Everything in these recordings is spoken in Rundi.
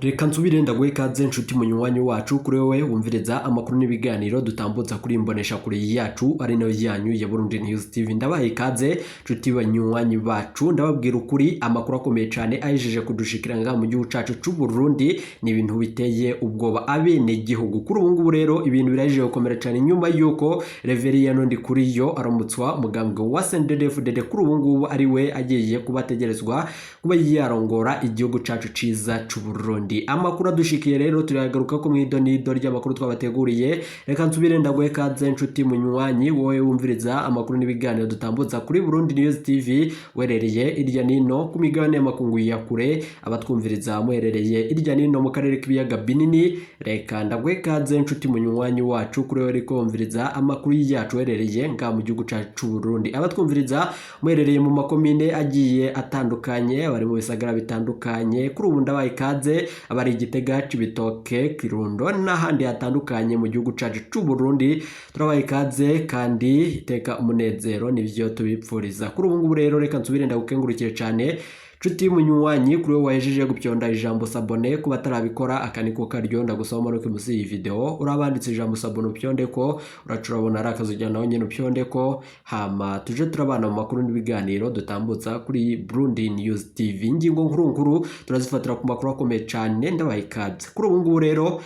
Reka nsubire ndaguhe ikaze nshuti munywanyi wacu kuri wewe wumviriza amakuru n'ibiganiro dutambutsa kuri imbonesha kure yacu ari nayo yanyu ya Burundi News TV. Ndabaye ikaze nshuti banywanyi bacu, ndababwira ukuri amakuru akomeye cyane ajeje kudushikiranga mu gihugu cacu c'u Burundi ni ibintu biteye ubwoba abene gihugu. Kuri ubu ngubu rero ibintu biraje gukomera cyane nyuma yuko Reverien Ndikuriyo aramutswa mugambwe wa CNDD-FDD kuri ubu ngubu ari we agiye kubategerezwa kuba yarongora igihugu cacu ciza c'u Burundi. Amakuru adushikiye rero turagaruka ko mwidonido ry'amakuru twabateguriye. Reka nsubire ndaguhe kaze nshuti munywanyi wowe wumviriza amakuru n'ibiganiro dutambutsa kuri Burundi News TV werereye irya nino ku migabane y'amakungu ya kure, abatwumviriza muherereye irya nino mu karere k'ibiyaga binini. Reka ndaguhe kaze nshuti munywanyi wacu kuri wewe riko wumviriza amakuru yacu werereye nga mu gihugu cacu Burundi, abatwumviriza muherereye mu makomine agiye atandukanye, abari mu bisagara bitandukanye. Kuri ubu ndabaye kaze abari Gitega, Cibitoke, Kirundo n'ahandi hatandukanye mu gihugu cacu c'u Burundi. Turabaye ikaze kandi teka umunezero nivyo tubipfuriza. Kuri ubu ngubu rero reka nsubire ndagukengurukire cyane nshuti munywanyi kuri we wahejeje gupyonda ijambo sabone kuba tarabikora akaniko karyo ndagusoma no musi iyi video urabanditse ijambo sabone upyonde ko uracurabona arakazujya naho nyene upyonde ko hama tuje turabana mu makuru n'ibiganiro dutambutsa kuri Burundi News TV. Ingingo nkuru turazifatira ku makuru akomeye cyane ndabaye ikaze. Kuri ubu ngubu rero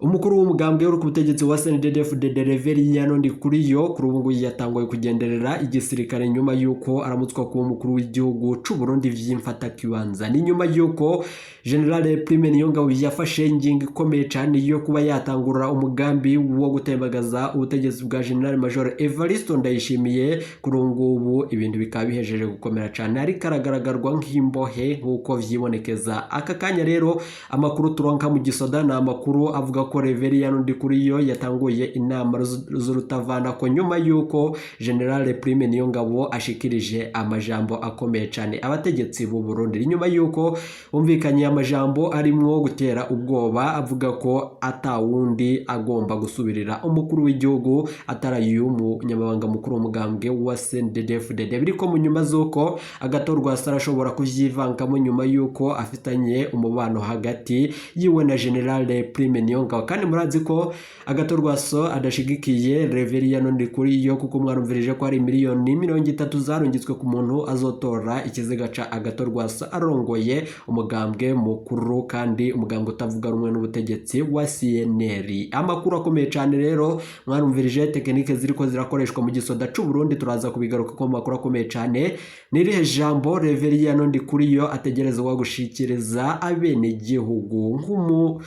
umukuru w'umugambwe uri ku butegetsi wa CNDD-FDD Reverien Ndikuriyo kuri ubu ngubu yatanguye kugenderera igisirikare nyuma yuko aramutswa kuba umukuru w'igihugu c'u Burundi vy'imfata kibanza. Ni nyuma yuko General Prime Niyongabo yafashe ingingo ikomeye cyane yo kuba yatangura umugambi wo gutembagaza ubutegetsi bwa General Major Evariste Ndayishimiye. Kuri ubu ngubu ibintu bikaba bihejeje gukomera cyane ari karagaragarwa nk'imbohe nkuko vyibonekeza aka kanya. Rero amakuru turonka mu gisoda na amakuru avuga ko Reverien Ndikuriyo yatanguye inama z'urutavana ko nyuma yuko General Prime Niyongabo ashikirije amajambo akomeye cyane abategetsi b'u Burundi, nyuma yuko umvikanye amajambo arimwo gutera ubwoba avuga ko atawundi agomba gusubirira umukuru w'igihugu atarayu umunyamabanga mukuru w'umugambwe wa CNDD-FDD. Biriko mu nyuma zuko agatorwa sarashobora kuvyivangamo nyuma yuko afitanye umubano hagati yiwe na General Prime Niyongabo, kandi murazi ko agatorwa so adashigikiye Reverien Ndikuriyo kuko mwarumvirije ko ari miliyoni 30 zarungitswe ku muntu azotora ikiziga ca agatorwa so arongoye umugambwe mukuru kandi umugambwe utavuga rumwe n'ubutegetsi wa CNL. Amakuru akomeye cyane rero mwarumvirije tekinike ziriko zirakoreshwa mu gisoda c'u Burundi, turaza kubigaruka ko makuru akomeye cyane. Nirihe jambo Reverien Ndikuriyo ategerezwa gushikiriza abene gihugu nk'umu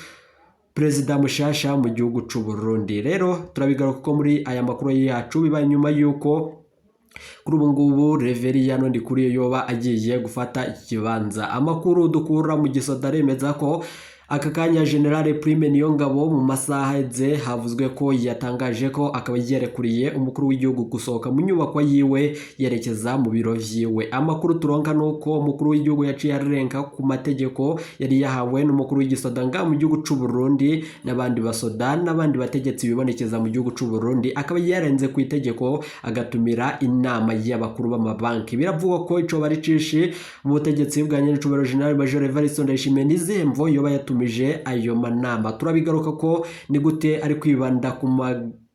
Perezida mushasha mu gihugu c'u Burundi. Rero turabigaruka ko muri aya makuru yacu bibaye nyuma yuko kuri ubu ngubu Reverien Ndikuriyo yoba agiye gufata ikibanza. Amakuru dukura mu gisoda remeza ko aka kanya General Prime Niyongabo mu masaha eze havuzwe ko yatangaje ko akaba yerekuriye umukuru w'igihugu gusohoka mu nyubako yiwe yerekeza mu biro vyiwe. Amakuru turonka nuko umukuru w'igihugu yaciye arenga ku mategeko yari yahawe n'umukuru w'igisoda nga mu gihugu c'u Burundi n'abandi basoda n'abandi bategetsi bibonekeza mu gihugu c'u Burundi, akaba yarenze ku itegeko agatumira inama y'abakuru b'amabanki. Biravugwa ko ico bari cishi mu butegetsi bwa Nyenicubahiro General Major Evariste Ndayishimiye n'izemvo yoba yatumije ayo manama. Turabigaruka ko ni gute ari kwibanda ku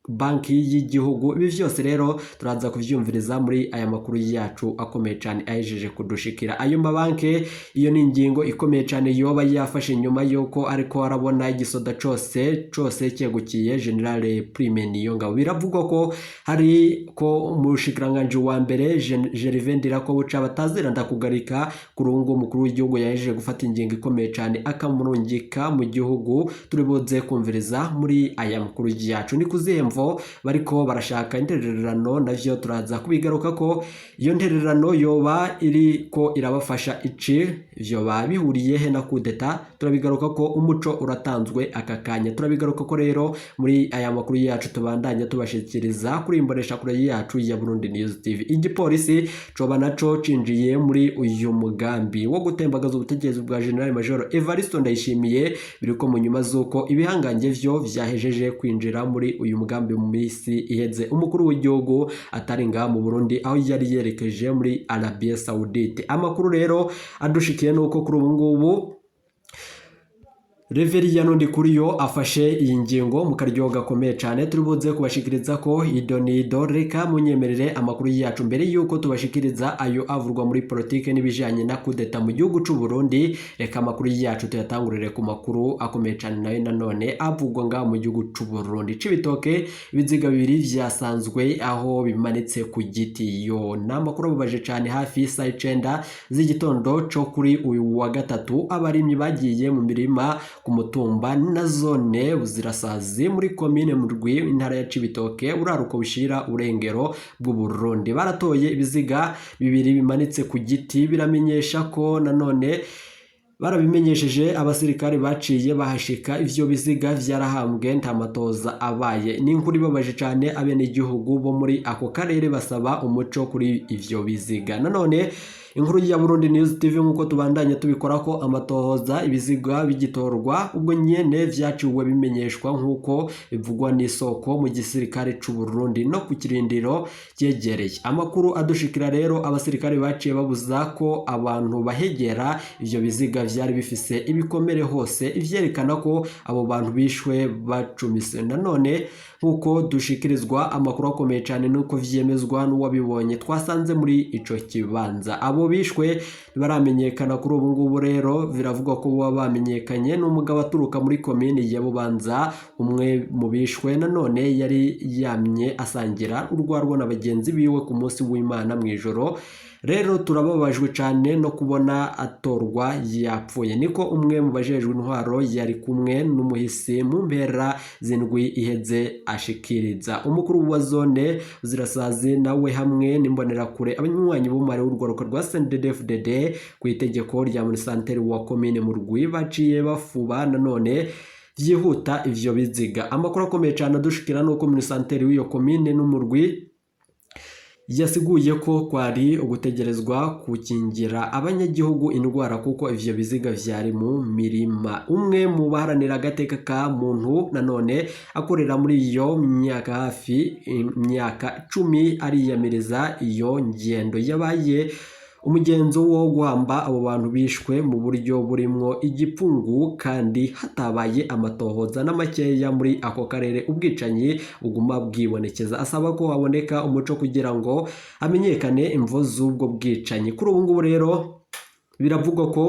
banki y'igihugu. Ibi vyose rero turaza kuvyumviriza muri aya makuru yacu akomeye cyane ahejeje kudushikira. Ayo mabanki iyo ni ingingo ikomeye cyane yoba yafashe nyuma yuko ariko arabona igisoda cose cyegukiye General Prime Niyongabo. Biravugwa ko hari ko umushikiranganje wa mbere Gervais Ndirakobuca batazira ndakugarika kurungu umukuru w'igihugu yahejeje gufata ingingo ikomeye cyane akamurungika mu gihugu. Turibuze kumviriza muri aya makuru yacu ni kuzemva bariko barashaka intererano, navyo turaza kubigaruka ko iyo ntererano yoba iriko irabafasha ici vyoba bihuriye he na kudeta. Turabigaruka ko umuco uratanzwe aka kanya. Turabigaruka ko rero muri aya makuru yacu tubandanya tubashikiriza kuri imbonesha kure yacu ya Burundi News TV. Igipolisi coba naco cinjiye muri uyu mugambi wo gutembagaza ubutegetsi bwa General Major Evariste Ndayishimiye. Biriko mu nyuma zuko ibihangange vyo vyahejeje kwinjira muri uyu mugambi mu misi iheze umukuru w'igihugu atari nga mu Burundi aho yari yerekeje muri Arabie Saoudite. Amakuru rero adushikiye nuko kuri ubu ngubu Reveriyano Ndikuriyo afashe iyi ngingo mu karyo gakomeye cyane turi buze kubashikiriza ko idonido reka munyemerere amakuru yacu mbere yuko tubashikiriza ayo avurwa muri politike n'ibijanye na kudeta mu gihugu c'u Burundi. Reka amakuru yacu tuyatangurire ku makuru akomeye cyane nayo nanone avugwa nga mu gihugu c'u Burundi. Cibitoke ibiziga bibiri vyasanzwe aho bimanitse ku giti. Yo namakuru ababaje cyane hafi saa 9 z'igitondo co kuri uyu wa gatatu abarimyi bagiye mu mirima ku mutumba na zone Buzirasazi muri komine Murwi intara ya Cibitoke uraruko bushira urengero bw'u Burundi. Baratoye ibiziga bibiri bimanitse ku giti biramenyesha ko nanone barabimenyesheje abasirikare baciye bahashika ivyo biziga vyarahambwe ntamatoza abaye. Ni inkuru ibabaje cyane abene igihugu bo muri ako karere basaba umuco kuri ivyo biziga. Nanone inkuru ya Burundi News TV nkuko tubandanye tubikora ko amatohoza ibiziga bigitorwa ubwo nyene vyaciwe bimenyeshwa nkuko bivugwa n'isoko mu gisirikare c'u Burundi no ku kirindiro cyegereye. Amakuru adushikira rero abasirikare baciye babuza ko abantu bahegera ivyo biziga vyari bifise ibikomere hose ivyerekana ko abo bantu bishwe bacumise. Nanone nkuko dushikirizwa amakuru akomeye cyane nuko vyemezwa n'uwabibonye twasanze muri ico kibanza. Abo bishwe baramenyekana kuri ubu ngubu rero biravugwa ko bamenyekanye n'umugabo aturuka muri komine ya Bubanza. Umwe mu bishwe nanone yari yamye asangira urwarwa na bagenzi biwe ku munsi w'Imana mwijoro. Rero turababajwe cyane no kubona atorwa yapfuye, niko umwe mu bajejwe intwaro yari kumwe n'umuhisi mu mpera zindwi iheze ashikiriza. Umukuru wa zone Buzirasazi nawe hamwe n'imbonera kure abanywanyi b'umare w'urwaruka rwa CNDD-FDD ku itegeko rya munisanteri wa komine Murwi baciye bafuba nanone vyihuta ivyo biziga. Amakuru akomeye cyane adushikira nuko munisanteri w'iyo komine n'Umurwi yasiguye ko kwari ugutegerezwa kukingira abanyagihugu indwara kuko ivyo biziga vyari mu mirima. Umwe mu baharanira agateka ka muntu nanone akorera muri iyo myaka hafi imyaka 10 ariyamiriza iyo ngendo yabaye umugenzo wo guhamba abo bantu bishwe mu buryo burimwo igipfungu kandi hatabaye amatohoza n'amakeya muri ako karere ubwicanyi buguma bwibonekeza. Asaba ko haboneka umuco kugira ngo hamenyekane imvo z'ubwo bwicanyi. Kuri ubu ngubu rero biravugwa ko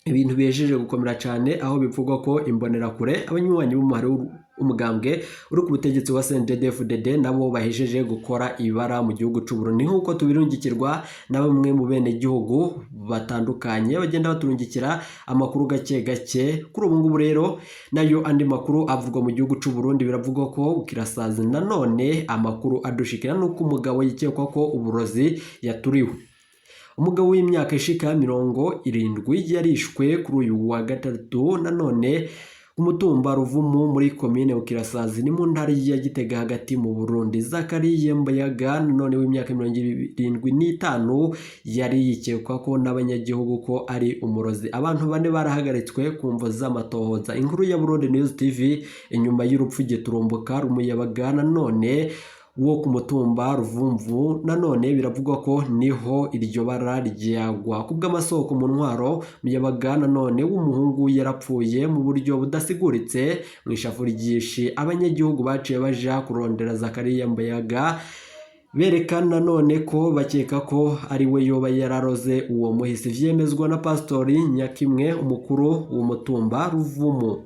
ibintu bijeje gukomera cyane aho bivugwa ko imbonera kure abanywanyi b'umumaro umugambwe uri ku butegetsi wa CNDD-FDD nabo bahejeje gukora ibara mu gihugu c'u Burundi nkuko tubirungikirwa na bamwe mu bene gihugu batandukanye bagenda baturungikira amakuru gake gake. Kuri ubu ngubu rero nayo andi makuru avugwa mu gihugu c'u Burundi biravugwa ko Bukirasazi nanone amakuru adushikira nuko umugabo yikekwa ko uburozi yaturiwe. Umugabo w'imyaka ishika 70 yarishwe kuri uyu wa gatatu nanone umutumba Ruvumu muri komine Bukirasazi ni mu ntara ya Gitega hagati mu Burundi. Zakariye Mbayaga none w'imyaka 75 yari yikekwa ko n'abanyagihugu ko ari umurozi. Abantu bane barahagaritswe kumva z'amatohoza. Inkuru ya Burundi News TV inyuma y'urupfu giturumbuka rumuyabaga none wo ku mutumba Ruvumvu nanone biravugwa ko niho iryo bara ryagwa. Kubw'amasoko mu ntwaro Muyabaga nanone w'umuhungu yarapfuye mu buryo budasiguritse mu ishafu ryinshi. Abanyagihugu baciye baja kurondera Zakariya Mbayaga berekana none ko bakeka ko ari we yoba yararoze uwo muhisi. Vyemezwa na Pastori Nyakimwe umukuru w'umutumba Ruvumu.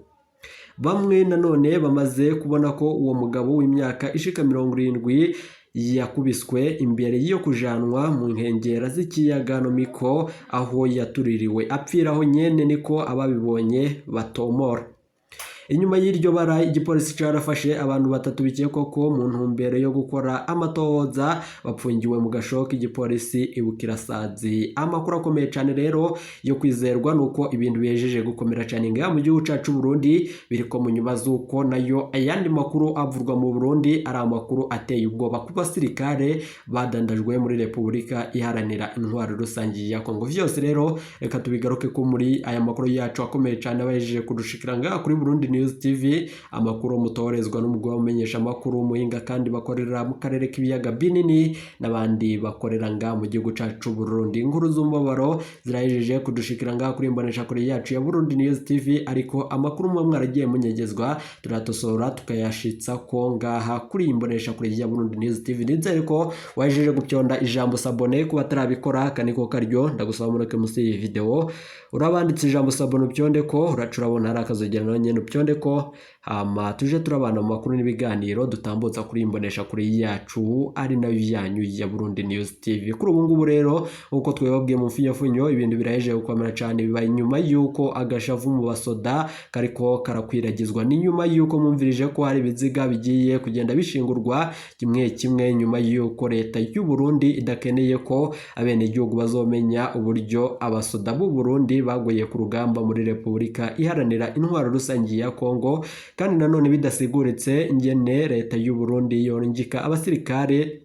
Bamwe nanone bamaze kubona ko uwo mugabo w'imyaka ishika 70 yakubiswe imbere yo kujanwa mu nkengera z'ikiyaga Nomiko aho yatuririwe apfiraho nyene niko ababibonye batomora. Inyuma y'iryo bara igipolisi carafashe abantu batatu bikekwa ko mu ntumbero yo gukora amatohoza bapfungiwe mu gashoka igipolisi Ibukirasazi. Amakuru akomeye cyane rero yo kwizerwa nuko ibintu bihejeje gukomera cyane nga mu gihugu cacu Burundi biriko mu nyuma zuko nayo ayandi makuru avurwa mu Burundi ari amakuru ateye ubwoba ku basirikare badandajwe muri Repubulika iharanira intwaro rusangi ya Kongo. Vyose rero reka tubigaruke ko muri aya makuru yacu akomeye cyane abahejeje kudushikira nga kuri Burundi News TV, amakuru mutorezwa n'umugwa umenyesha amakuru muhinga kandi bakorera mu karere k'ibiyaga binini n'abandi bakorera nga mu gihugu cacu Burundi. Inkuru z'umubabaro zirahejeje kudushikira nga kuri imbonesha kure yacu ya Burundi News TV, ariko amakuru mwe mwaragiye munyegezwa turatosora tukayashitsa ko ngaha kuri imbonesha kure ya Burundi News TV. Nizere ko wajeje gupyonda ijambo sabone kuba tarabikora kaniko karyo, ndagusaba mureke musi iyi video urabanditse ijambo sabone upyonde ko uracurabona hari akazogera no nyene upyonde ko hama tuje turabana mu makuru n'ibiganiro dutambutsa kuri imbonesha kure yacu ari nayo yanyu ya Burundi News TV. Kuri ubu ngubu rero uko twebabwiye mu mfunyo ibintu biraheje gukomera cyane, bibaye nyuma yuko agashavu mu basoda kariko karakwiragizwa, ni nyuma yuko mumvirije ko hari biziga bigiye kugenda bishingurwa kimwe kimwe, nyuma yuko leta y'u Burundi idakeneye ko abene igihugu bazomenya uburyo abasoda b'u Burundi bagoye ku rugamba muri Repubulika iharanira intwaro rusangi ya Kongo, kandi nanone bidasiguritse ingene leta y'u Burundi yorungika abasirikare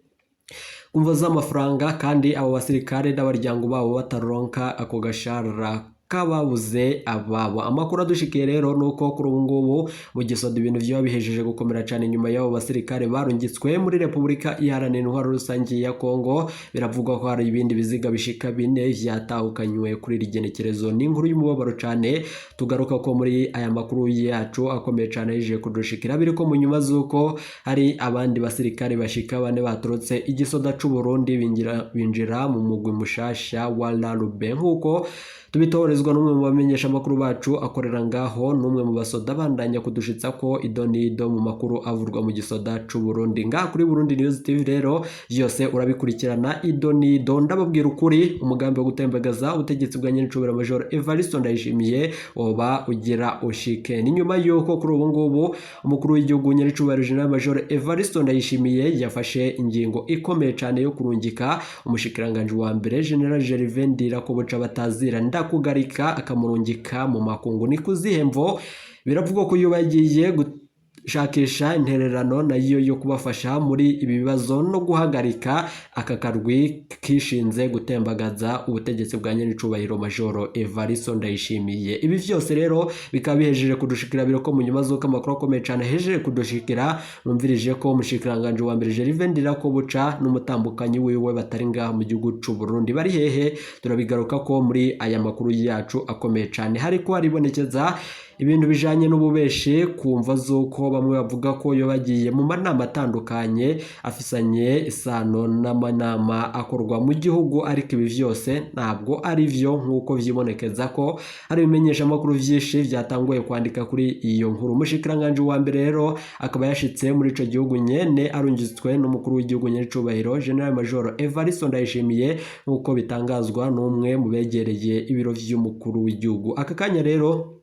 kumva z'amafaranga kandi abo basirikare n'abaryango babo bataronka ako gashara kababuze ababo. Amakuru adushikiye rero nuko kuri ubu ngubu mu gisoda ibintu vyo bihejeje gukomera cyane nyuma y'abo basirikare barungitswe muri Repubulika iharanira intwaro rusangi ya Kongo. Biravugwa ko hari ibindi biziga bishika 4 vyatahukanywe kuri rigenekerezo. Ni inkuru y'umubabaro cyane, tugaruka ko muri aya makuru yacu akomeye cyane yeje kudushikira, biriko mu nyuma zuko hari abandi basirikare bashika 4 baturutse igisoda c'u Burundi binjira mu mugwi mushasha wa Larube, nkuko tubitorezwa n'umwe mu bamenyesha amakuru bacu akorera ngaho, n'umwe mu basoda bandanya kudushitsa ko idonido mu makuru avurwa mu gisoda c'u Burundi. Ngaha kuri Burundi News TV rero yose urabikurikirana idonido. Ndababwira ukuri, umugambi wo gutembagaza ubutegetsi bwa Nyenicubahiro Major Evariste Ndayishimiye oba ugira ushike. Ni nyuma yuko kuri ubu ngubu umukuru w'igihugu Nyenicubahiro General Major Evariste Ndayishimiye yafashe ingingo ikomeye cyane yo kurungika umushikiranganje wa mbere General Gervais Ndirakobuca batazira kugarika akamurungika mu makungu. Ni kuzihemvo biravugwa ko yubagiye gushakisha intererano nayo yo kubafasha muri ibi bibazo no guhagarika aka karwi kishinze gutembagaza ubutegetsi bwa Nyenicubahiro Major Evariste Ndayishimiye. Ibi vyose rero bikaba bihejeje kudushikira, biroko mu nyuma zo kamakuru akomeye cyane hejeje kudushikira. Mumvirije ko umushikiranganje wa mbere Gervais Ndirakobuca n'umutambukanyi wiwe batari ngaha mu gihugu c'u Burundi. Bari hehe? Turabigaruka ko muri aya makuru yacu akomeye cyane. Hariko haribonekeza ibintu bijanye n'ububeshi kumva zuko bamwe bavuga ko yo bagiye mu manama atandukanye afisanye isano n'amanama akorwa mu gihugu, ariko ibi vyose ntabwo ari vyo nkuko vyibonekeza ko hari bimenyesha amakuru vyinshi vyatanguye kwandika kuri iyo nkuru. Umushikiranganje wa mbere rero akaba yashitse muri ico gihugu nyene arungitswe n'umukuru w'igihugu Nyenicubahiro General Major Evariste Ndayishimiye nkuko bitangazwa n'umwe mu begereye ibiro vy'umukuru w'igihugu. Aka kanya rero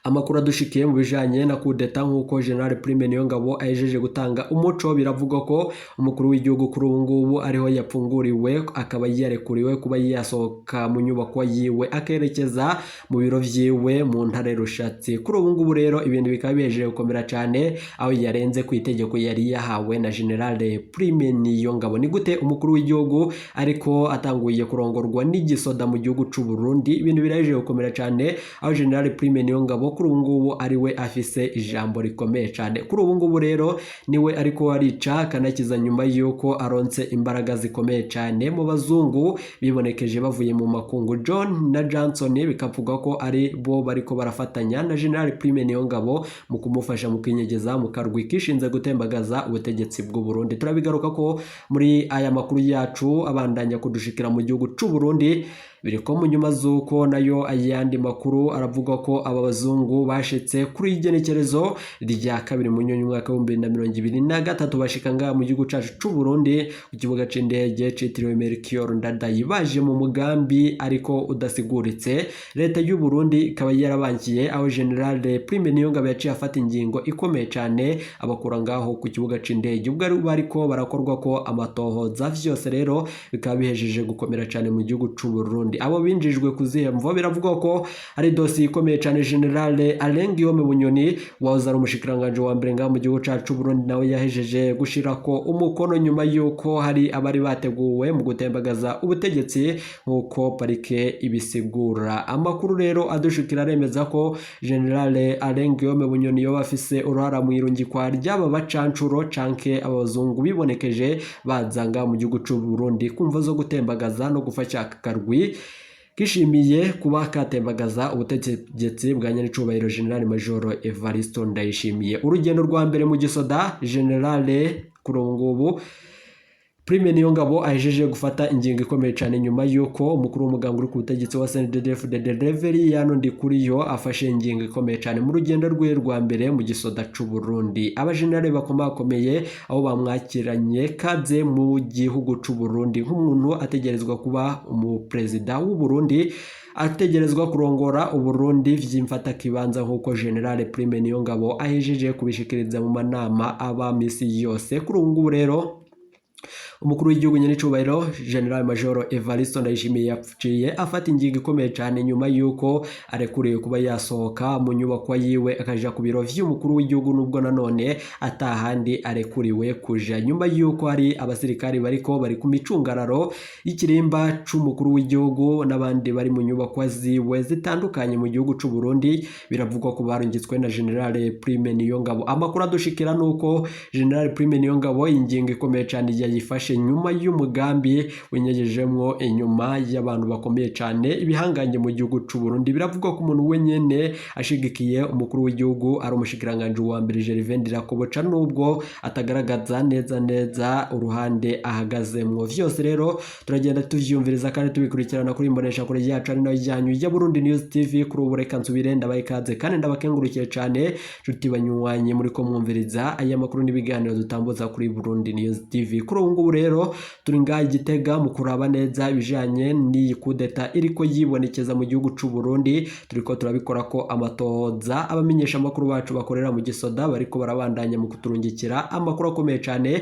amakuru adushikiye mu bijanye na kudeta nkuko General Prime Niyongabo ahejeje gutanga umuco. Biravuga ko umukuru w'igihugu kuri ubu ngubu ariho yapfunguriwe, akaba yarekuriwe kuba yasohoka mu nyubako yiwe akerekeza mu biro vyiwe mu ntare Rushatsi. Kuri ubu ngubu rero ibintu bikaba bihejeje gukomera cyane, aho yarenze ku itegeko yari yahawe na General Prime Niyongabo. Ni gute umukuru w'igihugu ariko atanguye kurongorwa n'igisoda mu gihugu c'u Burundi? Ibintu birahejeje gukomera cyane, aho General Prime Niyongabo kuri ubu ngubu ariwe afise ijambo rikomeye cyane. Kuri ubu ngubu rero niwe ariko arica kanakiza nyuma yuko aronse imbaraga zikomeye cyane mu bazungu bibonekeje bavuye mu makungu. John na Johnson bikavuga ko ari bo bariko barafatanya na General Prime Niyongabo mu kumufasha mu kwinyegeza mu karwi kishinze gutembagaza ubutegetsi bw'u Burundi. Turabigaruka ko muri aya makuru yacu abandanya kudushikira mu gihugu c'u Burundi. Biriko mu nyuma zuko nayo ayandi makuru aravuga ko aba bazungu bashitse kuri igenekerezo rya 2 mu nyonyi mwaka 2023 bashika nga mu gihugu cacu c'u Burundi ku kibuga c'indege citiriwe Melchior Ndadaye, baje mu mugambi ariko udasiguritse. Leta y'u Burundi ikaba yarabankiye, aho General Prime Niyongabo yaciye afata ingingo ikomeye cyane abakura ngaho ku kibuga c'indege. Ubwo bariko barakorwa ko amatohoza vyose rero bikaba bihejeje gukomera cyane mu gihugu c'u Burundi. Burundi. Abo binjijwe kuzemvo biravuga ko ari dossier ikomeye cyane. General Alain Guillaume Bunyoni wahoze ari umushikiranganje wa mbere ngaho mu gihugu cacu Burundi nawe yahejeje gushirako umukono nyuma yuko hari abari bateguwe mu gutembagaza ubutegetsi nkuko parike ibisigura. Amakuru rero adushikira aremeza ko General Alain Guillaume Bunyoni yo bafise uruhara mu irungikwa ry'aba bacancuro canke abazungu bibonekeje bazanga mu gihugu c'u Burundi kumva zo gutembagaza no gufasha akarwi kishimiye kuba katembagaza ubutegetsi bwa nyanicubahiro General Major Evariste Ndayishimiye. Urugendo rwa mbere mu gisoda General Kurungubu Prime Niyongabo ahejeje gufata ingingo ikomeye cyane nyuma yuko umukuru w'umuganga uri ku butegetsi wa CNDD-FDD Reverien Ndikuriyo afashe ingingo ikomeye cyane mu rugendo rwe rwa mbere mu gisoda c'u Burundi. Abajenerali bakomakomeye aho bamwakiranye kaze mu gihugu c'u Burundi nk'umuntu ategerezwa kuba umuperezida w'u Burundi, ategerezwa kurongora Uburundi vyimfata kibanza nkuko General Prime Niyongabo ahejeje kubishikiriza mu manama aba misi yose. Kuri ubu rero umukuru w'igihugu nyanicubahiro General Major Evariste Ndayishimiye yapfuciye afata ingingo ikomeye cyane nyuma yuko arekuriwe kuba yasohoka mu nyubako yiwe akaja ku biro vy'umukuru w'igihugu, nubwo nanone atahandi arekuriwe kuja nyuma yuko hari abasirikari bari ku micungararo y'ikirimba c'umukuru w'igihugu n'abandi bari mu nyubako ziwe zitandukanye mu gihugu c'u Burundi. Biravugwa ko barungitswe na General Prime Niyongabo. Amakuru adushikira nuko General Prime Niyongabo ingingo ikomeye cyane yayifashe nyuma y'umugambi wenyejejemwo inyuma y'abantu bakomeye cyane ibihanganye mu gihugu c'u Burundi. Biravugwa ko umuntu wenyene ashigikiye umukuru w'igihugu ari umushikiranganje wa mbere Gervais Ndirakobuca, nubwo atagaragaza neza uruhande ahagazemwo. Vyose rero turagenda tuvyumviriza kandi tubikurikirana kuri imbonesha kure yacu ari nayo yanyu ya Burundi News TV. Kuri ubu reka nsubire ndabayikaze kandi ndabakengurukiye cyane nshuti banywanyi muri ko mwumviriza aya makuru n'ibiganiro dutambutsa kuri Burundi News TV. Kuri ubu rero turi ngaha Gitega mu kuraba neza ibijanye n'iyi kudeta iriko yibonekeza mu gihugu c'u Burundi. Turiko turabikora ko amatoza abamenyesha amakuru bacu bakorera mu gisoda bariko barabandanya mu kuturungikira amakuru akomeye cyane.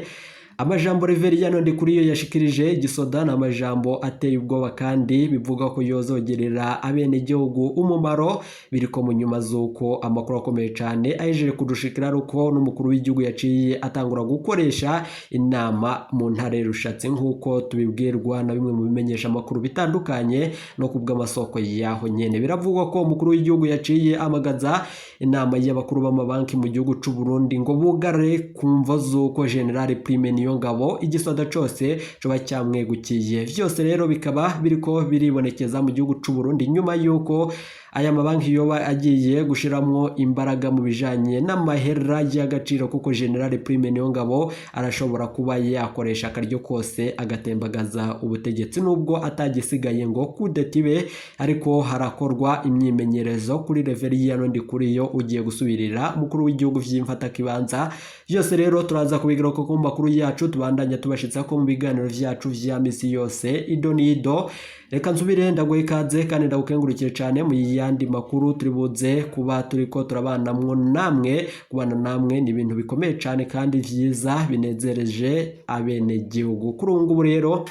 Amajambo Reverien Ndikuriyo yashikirije gisoda na amajambo ateye ubwoba kandi bivuga ko yozogerera abene gihugu umumaro. Biriko mu nyuma zuko amakuru akomeye cyane ahejeje kudushikira ruko n'umukuru w'igihugu yaciye atangura gukoresha inama mu ntare rushatse nkuko tubibwirwa na bimwe mu bimenyesha amakuru bitandukanye no kubwa amasoko yaho nyene. Biravugwa ko umukuru w'igihugu yaciye amagaza inama y'abakuru b'amabanki mu gihugu c'u Burundi ngo bugare kumva zuko General Prime Niyongabo igisoda cose coba cyamwegukiye. Vyose rero bikaba biriko biribonekeza mu gihugu c'u Burundi nyuma yuko aya mabanki yoba agiye gushiramwo imbaraga mu bijanye n'amahera y'agaciro, kuko General Prime Niyongabo arashobora kuba yakoresha akaryo kose agatembagaza ubutegetsi nubwo atagisigaye ngo kudetibe, ariko harakorwa imyimenyerezo kuri Reverien Ndikuriyo ugiye gusubirira mukuru w'igihugu vyimfata kibanza. Vyose rero turaza kubigira ko ku makuru yacu tubandanya tubashitsa ko mu biganiro vyacu vya misi yose ido nido. Reka nsubire ndaguhe ikaze kandi ndagukengurukire cyane mu yandi makuru turibuze kuba turiko turabanamwo namwe. Kubana namwe ni ibintu bikomeye cyane kandi vyiza binezereje abene gihugu. Kuri ubu rero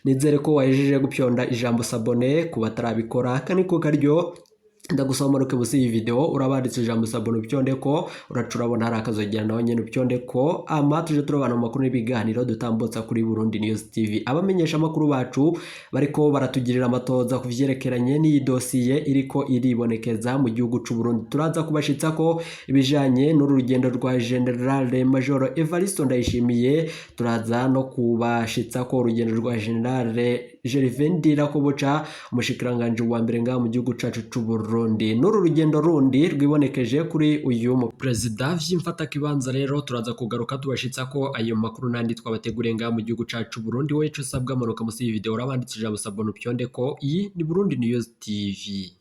nizere ko wahejeje gupyonda ijambo sabone kuba tarabikora kandi ko karyo ndagusoma ruke busi iyi video urabanditse ijambo sabone byondeko uracurabona hari akazogera nawe nyene byondeko tuje turabana mu makuru n'ibiganiro dutambutsa kuri Burundi News TV. Abamenyesha amakuru bacu bariko baratugirira amatoza kuvyerekeranye n'iyi dossier iriko iribonekeza mu gihugu c'u Burundi. Turaza kubashitsa ko ibijanye n'urugendo rwa General Major Evariste Ndayishimiye, turaza no kubashitsa ko urugendo rwa General Gervais Ndirakobuca umushikiranganje wa mbere ngaha mu gihugu cacu c'u Burundi. N'uru rugendo rundi rwibonekeje kuri uyu mu president vyimfata kibanza. Rero turaza kugaruka tubashitsa ko ayo makuru nandi twabateguriye ngaha mu gihugu cacu Burundi. Wowe cyo sabwa manuka musi iyi video urabanditse ijambo sabone pyondeko. Iyi ni Burundi News TV.